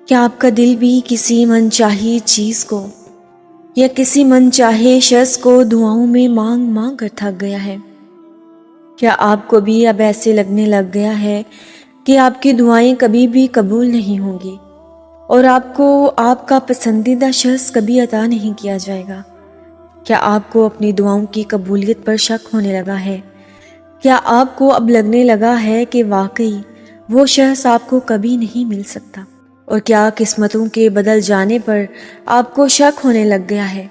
کیا آپ کا دل بھی کسی من چاہی چیز کو یا کسی من چاہے شخص کو دعاؤں میں مانگ مانگ کر تھک گیا ہے؟ کیا آپ کو بھی اب ایسے لگنے لگ گیا ہے کہ آپ کی دعائیں کبھی بھی قبول نہیں ہوں گی اور آپ کو آپ کا پسندیدہ شخص کبھی عطا نہیں کیا جائے گا؟ کیا آپ کو اپنی دعاؤں کی قبولیت پر شک ہونے لگا ہے؟ کیا آپ کو اب لگنے لگا ہے کہ واقعی وہ شخص آپ کو کبھی نہیں مل سکتا؟ اور کیا قسمتوں کے بدل جانے پر آپ کو شک ہونے لگ گیا ہے؟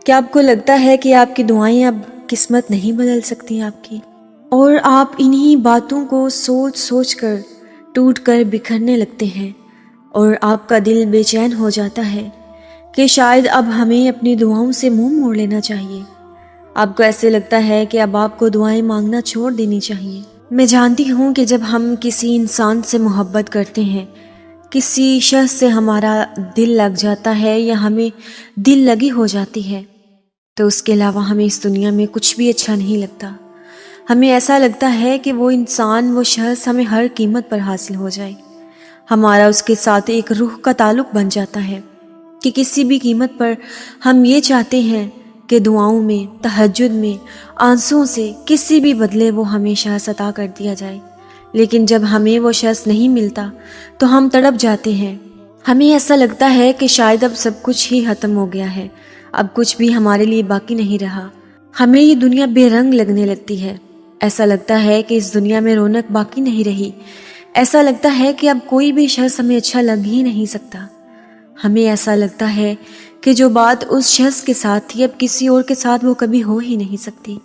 کیا آپ کو لگتا ہے کہ آپ کی دعائیں اب قسمت نہیں بدل سکتی آپ کی؟ اور آپ انہی باتوں کو سوچ سوچ کر ٹوٹ کر بکھرنے لگتے ہیں اور آپ کا دل بے چین ہو جاتا ہے کہ شاید اب ہمیں اپنی دعاؤں سے منہ موڑ لینا چاہیے۔ آپ کو ایسے لگتا ہے کہ اب آپ کو دعائیں مانگنا چھوڑ دینی چاہیے۔ میں جانتی ہوں کہ جب ہم کسی انسان سے محبت کرتے ہیں، کسی شخص سے ہمارا دل لگ جاتا ہے یا ہمیں دل لگی ہو جاتی ہے، تو اس کے علاوہ ہمیں اس دنیا میں کچھ بھی اچھا نہیں لگتا۔ ہمیں ایسا لگتا ہے کہ وہ انسان، وہ شخص ہمیں ہر قیمت پر حاصل ہو جائے۔ ہمارا اس کے ساتھ ایک روح کا تعلق بن جاتا ہے کہ کسی بھی قیمت پر ہم یہ چاہتے ہیں کہ دعاؤں میں، تہجد میں، آنسوؤں سے کسی بھی بدلے وہ ہمیں شخص عطا کر دیا جائے۔ لیکن جب ہمیں وہ شخص نہیں ملتا تو ہم تڑپ جاتے ہیں۔ ہمیں ایسا لگتا ہے کہ شاید اب سب کچھ ہی ختم ہو گیا ہے، اب کچھ بھی ہمارے لیے باقی نہیں رہا۔ ہمیں یہ دنیا بے رنگ لگنے لگتی ہے۔ ایسا لگتا ہے کہ اس دنیا میں رونق باقی نہیں رہی۔ ایسا لگتا ہے کہ اب کوئی بھی شخص ہمیں اچھا لگ ہی نہیں سکتا۔ ہمیں ایسا لگتا ہے کہ جو بات اس شخص کے ساتھ تھی اب کسی اور کے ساتھ وہ کبھی ہو ہی نہیں سکتی۔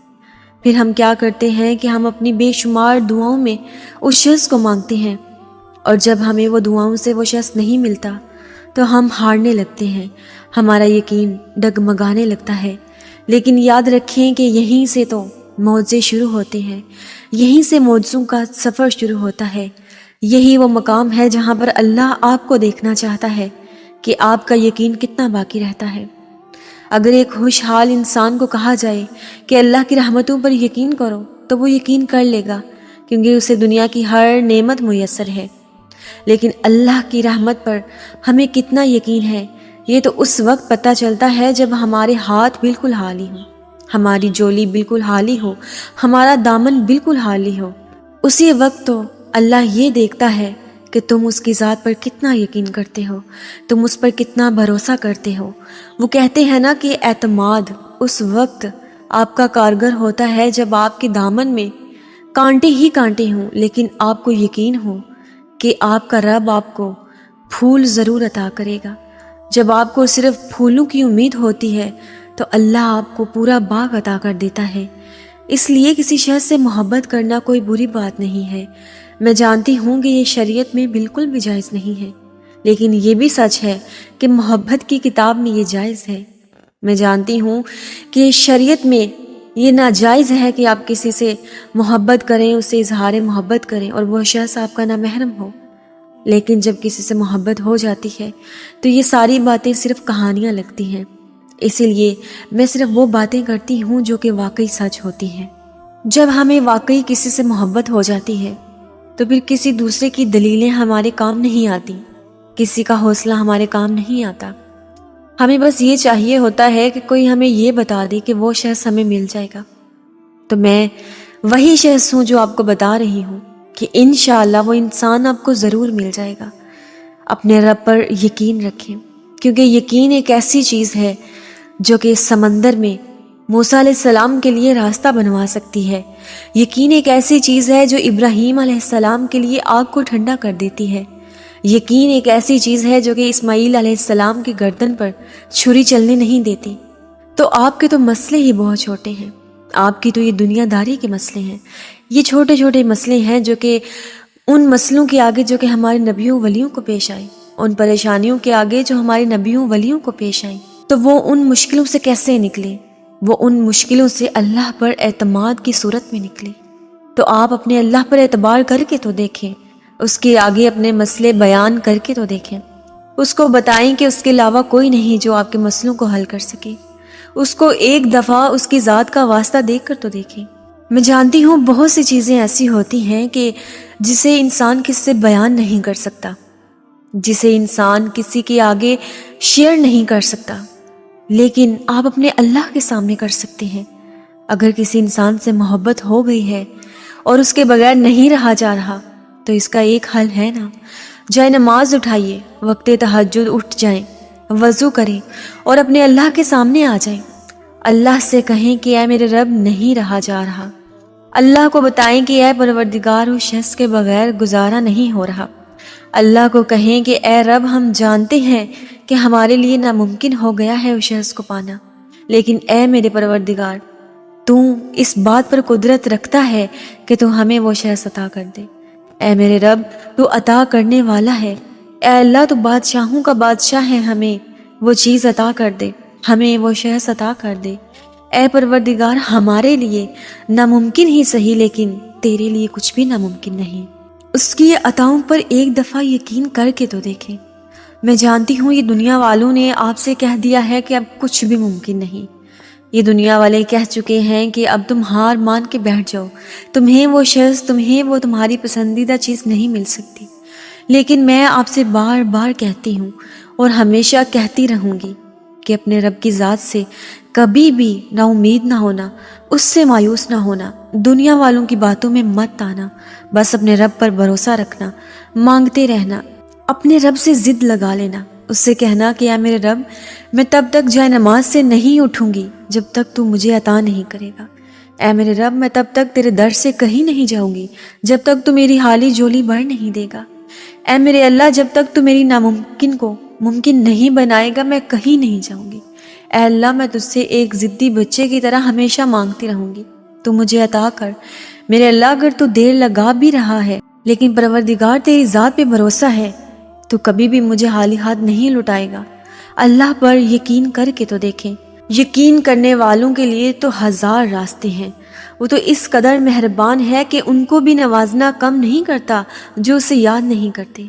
پھر ہم کیا کرتے ہیں کہ ہم اپنی بے شمار دعاؤں میں اس شخص کو مانگتے ہیں، اور جب ہمیں وہ دعاؤں سے وہ شخص نہیں ملتا تو ہم ہارنے لگتے ہیں، ہمارا یقین ڈگمگانے لگتا ہے۔ لیکن یاد رکھیں کہ یہیں سے تو معجزے شروع ہوتے ہیں، یہیں سے معجزوں کا سفر شروع ہوتا ہے۔ یہی وہ مقام ہے جہاں پر اللہ آپ کو دیکھنا چاہتا ہے کہ آپ کا یقین کتنا باقی رہتا ہے۔ اگر ایک خوشحال انسان کو کہا جائے کہ اللہ کی رحمتوں پر یقین کرو تو وہ یقین کر لے گا، کیونکہ اسے دنیا کی ہر نعمت میسر ہے۔ لیکن اللہ کی رحمت پر ہمیں کتنا یقین ہے، یہ تو اس وقت پتہ چلتا ہے جب ہمارے ہاتھ بالکل خالی ہوں، ہماری جولی بالکل خالی ہو، ہمارا دامن بالکل خالی ہو۔ اسی وقت تو اللہ یہ دیکھتا ہے کہ تم اس کی ذات پر کتنا یقین کرتے ہو، تم اس پر کتنا بھروسہ کرتے ہو۔ وہ کہتے ہیں نا کہ اعتماد اس وقت آپ کا کارگر ہوتا ہے جب آپ کے دامن میں کانٹے ہی کانٹے ہوں، لیکن آپ کو یقین ہو کہ آپ کا رب آپ کو پھول ضرور عطا کرے گا۔ جب آپ کو صرف پھولوں کی امید ہوتی ہے تو اللہ آپ کو پورا باغ عطا کر دیتا ہے۔ اس لیے کسی شخص سے محبت کرنا کوئی بری بات نہیں ہے۔ میں جانتی ہوں کہ یہ شریعت میں بالکل بھی جائز نہیں ہے، لیکن یہ بھی سچ ہے کہ محبت کی کتاب میں یہ جائز ہے۔ میں جانتی ہوں کہ شریعت میں یہ ناجائز ہے کہ آپ کسی سے محبت کریں، اسے اظہار محبت کریں اور وہ شخص آپ کا نامحرم ہو، لیکن جب کسی سے محبت ہو جاتی ہے تو یہ ساری باتیں صرف کہانیاں لگتی ہیں۔ اسی لیے میں صرف وہ باتیں کرتی ہوں جو کہ واقعی سچ ہوتی ہیں۔ جب ہمیں واقعی کسی سے محبت ہو جاتی ہے تو پھر کسی دوسرے کی دلیلیں ہمارے کام نہیں آتی، کسی کا حوصلہ ہمارے کام نہیں آتا۔ ہمیں بس یہ چاہیے ہوتا ہے کہ کوئی ہمیں یہ بتا دے کہ وہ شخص ہمیں مل جائے گا۔ تو میں وہی شخص ہوں جو آپ کو بتا رہی ہوں کہ انشاءاللہ وہ انسان آپ کو ضرور مل جائے گا۔ اپنے رب پر یقین رکھیں، کیونکہ یقین ایک ایسی چیز ہے جو کہ سمندر میں موسیٰ علیہ السلام کے لیے راستہ بنوا سکتی ہے۔ یقین ایک ایسی چیز ہے جو ابراہیم علیہ السلام کے لیے آگ کو ٹھنڈا کر دیتی ہے۔ یقین ایک ایسی چیز ہے جو کہ اسماعیل علیہ السلام کی گردن پر چھری چلنے نہیں دیتی۔ تو آپ کے تو مسئلے ہی بہت چھوٹے ہیں، آپ کی تو یہ دنیا داری کے مسئلے ہیں، یہ چھوٹے چھوٹے مسئلے ہیں جو کہ ان مسئلوں کے آگے جو کہ ہمارے نبیوں ولیوں کو پیش آئے، ان پریشانیوں کے آگے جو ہمارے نبیوں ولیوں کو پیش آئیں، تو وہ ان مشکلوں سے کیسے نکلے؟ وہ ان مشکلوں سے اللہ پر اعتماد کی صورت میں نکلے۔ تو آپ اپنے اللہ پر اعتبار کر کے تو دیکھیں، اس کے آگے اپنے مسئلے بیان کر کے تو دیکھیں، اس کو بتائیں کہ اس کے علاوہ کوئی نہیں جو آپ کے مسئلوں کو حل کر سکے۔ اس کو ایک دفعہ اس کی ذات کا واسطہ دیکھ کر تو دیکھیں۔ میں جانتی ہوں بہت سی چیزیں ایسی ہوتی ہیں کہ جسے انسان کس سے بیان نہیں کر سکتا، جسے انسان کسی کے آگے شیئر نہیں کر سکتا، لیکن آپ اپنے اللہ کے سامنے کر سکتے ہیں۔ اگر کسی انسان سے محبت ہو گئی ہے اور اس کے بغیر نہیں رہا جا رہا تو اس کا ایک حل ہے نا، جائے نماز اٹھائیے، وقت تہجد اٹھ جائیں، وضو کریں اور اپنے اللہ کے سامنے آ جائیں۔ اللہ سے کہیں کہ اے میرے رب نہیں رہا جا رہا۔ اللہ کو بتائیں کہ اے پروردگار اس شخص کے بغیر گزارا نہیں ہو رہا۔ اللہ کو کہیں کہ اے رب ہم جانتے ہیں کہ ہمارے لیے ناممکن ہو گیا ہے اس شخص کو پانا، لیکن اے میرے پروردگار تو اس بات پر قدرت رکھتا ہے کہ تو ہمیں وہ شخص عطا کر دے۔ اے میرے رب تو عطا کرنے والا ہے، اے اللہ تو بادشاہوں کا بادشاہ ہے، ہمیں وہ چیز عطا کر دے، ہمیں وہ شخص عطا کر دے۔ اے پروردگار ہمارے لیے ناممکن ہی صحیح لیکن تیرے لیے کچھ بھی ناممکن نہیں۔ اس کی عطاؤں پر ایک دفعہ یقین کر کے تو دیکھیں۔ میں جانتی ہوں یہ دنیا والوں نے آپ سے کہہ دیا ہے کہ اب کچھ بھی ممکن نہیں، یہ دنیا والے کہہ چکے ہیں کہ اب تم ہار مان کے بیٹھ جاؤ، تمہیں وہ شخص، تمہیں وہ تمہاری پسندیدہ چیز نہیں مل سکتی، لیکن میں آپ سے بار بار کہتی ہوں اور ہمیشہ کہتی رہوں گی کہ اپنے رب کی ذات سے کبھی بھی نا امید نہ ہونا، اس سے مایوس نہ ہونا، دنیا والوں کی باتوں میں مت آنا، بس اپنے رب پر بھروسہ رکھنا، مانگتے رہنا، اپنے رب سے ضد لگا لینا، اس سے کہنا کہ اے میرے رب میں تب تک جائے نماز سے نہیں اٹھوں گی جب تک تو مجھے عطا نہیں کرے گا۔ اے میرے رب میں تب تک تیرے در سے کہیں نہیں جاؤں گی جب تک تو میری حالی جولی بھر نہیں دے گا۔ اے میرے اللہ جب تک تو میری ناممکن کو ممکن نہیں بنائے گا میں کہیں نہیں جاؤں گی۔ اے اللہ میں تجھ سے ایک ضدی بچے کی طرح ہمیشہ مانگتی رہوں گی، تو مجھے عطا کر۔ میرے اللہ اگر تو دیر لگا بھی رہا ہے لیکن پروردگار تیری ذات پہ بھروسہ ہے تو کبھی بھی مجھے خالی ہاتھ نہیں لٹائے گا۔ اللہ پر یقین کر کے تو دیکھیں، یقین کرنے والوں کے لیے تو ہزار راستے ہیں، وہ تو اس قدر مہربان ہے کہ ان کو بھی نوازنا کم نہیں کرتا جو اسے یاد نہیں کرتے،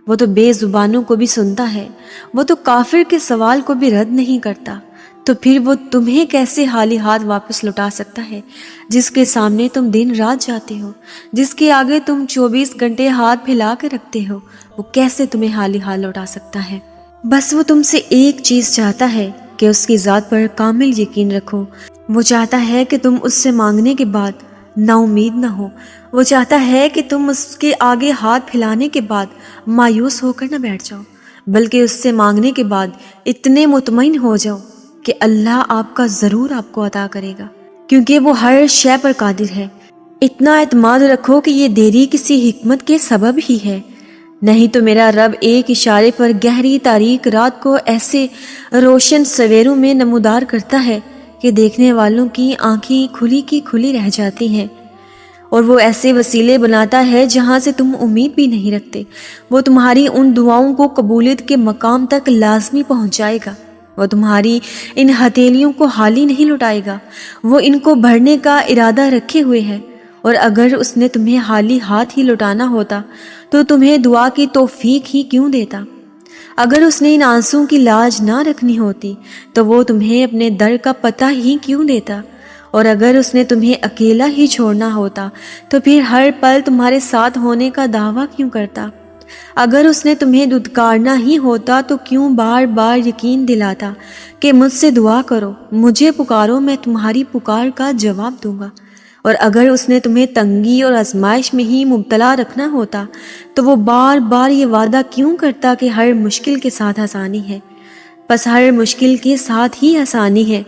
وہ تو بے زبانوں کو بھی سنتا ہے، وہ تو کافر کے سوال کو بھی رد نہیں کرتا، تو پھر وہ تمہیں کیسے خالی ہاتھ واپس لوٹا سکتا ہے؟ جس کے سامنے تم دن رات جاتے ہو، جس کے آگے تم 24 گھنٹے ہاتھ پھیلا کے رکھتے ہو، وہ کیسے تمہیں خالی ہاتھ لوٹا سکتا ہے؟ بس وہ تم سے ایک چیز چاہتا ہے کہ اس کی ذات پر کامل یقین رکھو۔ وہ چاہتا ہے کہ تم اس سے مانگنے کے بعد نا امید نہ ہو، وہ چاہتا ہے کہ تم اس کے آگے ہاتھ پھیلانے کے بعد مایوس ہو کر نہ بیٹھ جاؤ، بلکہ اس سے مانگنے کے بعد اتنے مطمئن ہو جاؤ کہ اللہ آپ کا ضرور آپ کو عطا کرے گا، کیونکہ وہ ہر شے پر قادر ہے۔ اتنا اعتماد رکھو کہ یہ دیری کسی حکمت کے سبب ہی ہے، نہیں تو میرا رب ایک اشارے پر گہری تاریک رات کو ایسے روشن سویروں میں نمودار کرتا ہے کہ دیکھنے والوں کی آنکھیں کھلی کی کھلی رہ جاتی ہیں، اور وہ ایسے وسیلے بناتا ہے جہاں سے تم امید بھی نہیں رکھتے۔ وہ تمہاری ان دعاؤں کو قبولیت کے مقام تک لازمی پہنچائے گا، وہ تمہاری ان ہتھیلیوں کو خالی نہیں لٹائے گا، وہ ان کو بھرنے کا ارادہ رکھے ہوئے ہے، اور اگر اس نے تمہیں خالی ہاتھ ہی لٹانا ہوتا تو تمہیں دعا کی توفیق ہی کیوں دیتا؟ اگر اس نے ان آنسوں کی لاج نہ رکھنی ہوتی تو وہ تمہیں اپنے در کا پتہ ہی کیوں دیتا؟ اور اگر اس نے تمہیں اکیلا ہی چھوڑنا ہوتا تو پھر ہر پل تمہارے ساتھ ہونے کا دعویٰ کیوں کرتا؟ اگر اس نے تمہیں دھتکارنا ہی ہوتا تو کیوں بار بار یقین دلاتا کہ مجھ سے دعا کرو، مجھے پکارو، میں تمہاری پکار کا جواب دوں گا؟ اور اگر اس نے تمہیں تنگی اور آزمائش میں ہی مبتلا رکھنا ہوتا تو وہ بار بار یہ وعدہ کیوں کرتا کہ ہر مشکل کے ساتھ آسانی ہے؟ بس ہر مشکل کے ساتھ ہی آسانی ہے،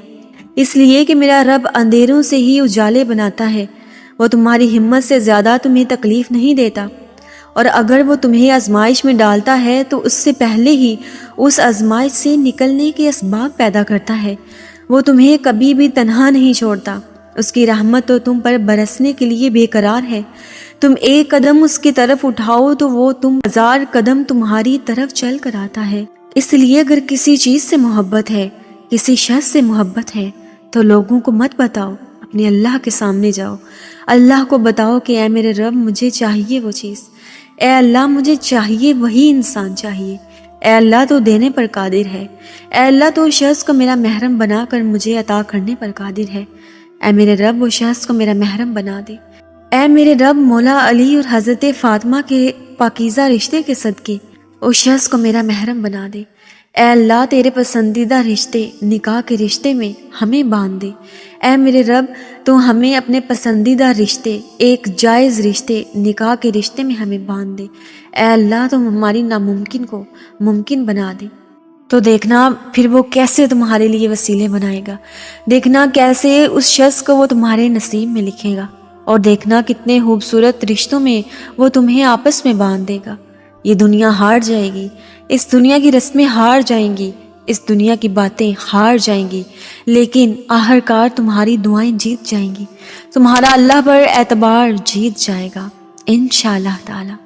اس لیے کہ میرا رب اندھیروں سے ہی اجالے بناتا ہے، وہ تمہاری ہمت سے زیادہ تمہیں تکلیف نہیں دیتا، اور اگر وہ تمہیں آزمائش میں ڈالتا ہے تو اس سے پہلے ہی اس آزمائش سے نکلنے کے اسباب پیدا کرتا ہے۔ وہ تمہیں کبھی بھی تنہا نہیں چھوڑتا، اس کی رحمت تو تم پر برسنے کے لیے بے قرار ہے۔ تم ایک قدم اس کی طرف اٹھاؤ تو وہ تم 1000 قدم تمہاری طرف چل کر آتا ہے۔ اس لیے اگر کسی چیز سے محبت ہے، کسی شخص سے محبت ہے تو لوگوں کو مت بتاؤ، اپنے اللہ کے سامنے جاؤ، اللہ کو بتاؤ کہ اے میرے رب مجھے چاہیے وہ چیز، اے اللہ مجھے چاہیے وہی انسان چاہیے، اے اللہ تو دینے پر قادر ہے، اے اللہ تو اس شخص کو میرا محرم بنا کر مجھے عطا کرنے پر قادر ہے، اے میرے رب وہ شخص کو میرا محرم بنا دے۔ اے میرے رب مولا علی اور حضرت فاطمہ کے پاکیزہ رشتے کے صدقے اس شخص کو میرا محرم بنا دے۔ اے اللہ تیرے پسندیدہ رشتے نکاح کے رشتے میں ہمیں باندھ دے۔ اے میرے رب تو ہمیں اپنے پسندیدہ رشتے، ایک جائز رشتے نکاح کے رشتے میں ہمیں باندھ دے۔ اے اللہ تم ہماری ناممکن کو ممکن بنا دے۔ تو دیکھنا پھر وہ کیسے تمہارے لیے وسیلے بنائے گا، دیکھنا کیسے اس شخص کو وہ تمہارے نصیب میں لکھے گا، اور دیکھنا کتنے خوبصورت رشتوں میں وہ تمہیں آپس میں باندھ دے گا۔ یہ دنیا ہار جائے گی، اس دنیا کی رسمیں ہار جائیں گی، اس دنیا کی باتیں ہار جائیں گی، لیکن آخرکار تمہاری دعائیں جیت جائیں گی، تمہارا اللہ پر اعتبار جیت جائے گا انشاءاللہ تعالی۔